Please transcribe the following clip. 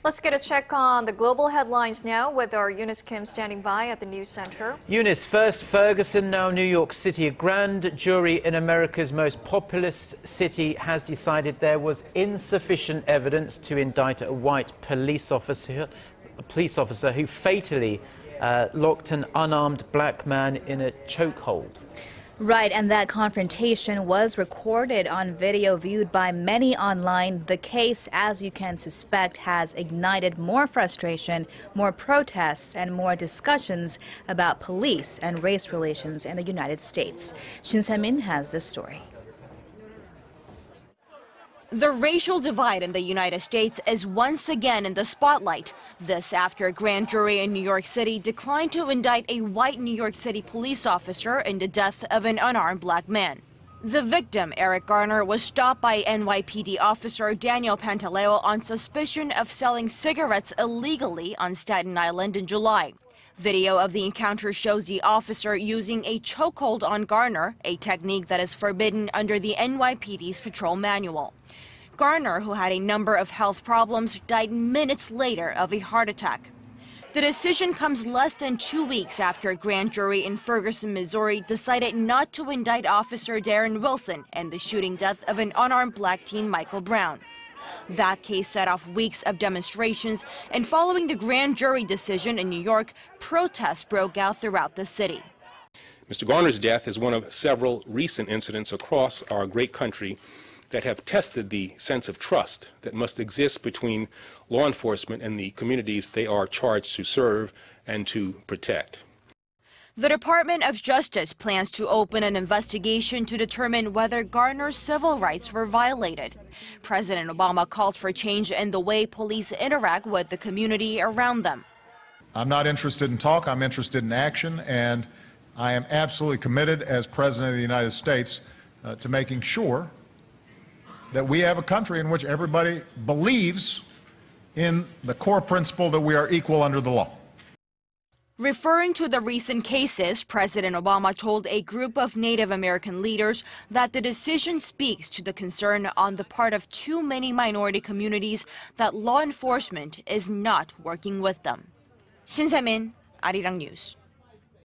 Let's get a check on the global headlines now with our Eunice Kim standing by at the NewsCenter. Eunice, first Ferguson, now New York City. A grand jury in America's most populous city has decided there was insufficient evidence to indict a white police officer who fatally locked an unarmed black man in a chokehold. Right, and that confrontation was recorded on video viewed by many online. The case, as you can suspect, has ignited more frustration, more protests, and more discussions about police and race relations in the United States. Shin Se-min has this story. The racial divide in the United States is once again in the spotlight. This after a grand jury in New York City declined to indict a white New York City police officer in the death of an unarmed black man. The victim, Garner, was stopped by NYPD officer Daniel Pantaleo on suspicion of selling cigarettes illegally on Staten Island in July. Video of the encounter shows the officer using a chokehold on Garner, a technique that is forbidden under the NYPD's patrol manual. Garner, who had a number of health problems, died minutes later of a heart attack. The decision comes less than 2 weeks after a grand jury in Ferguson, Missouri decided not to indict Officer Darren Wilson in the shooting death of an unarmed black teen, Michael Brown. That case set off weeks of demonstrations, and following the grand jury decision in New York, protests broke out throughout the city. Mr. Garner's death is one of several recent incidents across our great country that have tested the sense of trust that must exist between law enforcement and the communities they are charged to serve and to protect. The Department of Justice plans to open an investigation to determine whether Garner's civil rights were violated. President Obama called for change in the way police interact with the community around them. I'm not interested in talk, I'm interested in action, and I am absolutely committed as President of the United States to making sure that we have a country in which everybody believes in the core principle that we are equal under the law. Referring to the recent cases, President Obama told a group of Native American leaders that the decision speaks to the concern on the part of too many minority communities that law enforcement is not working with them. Shin Se-min, Arirang News.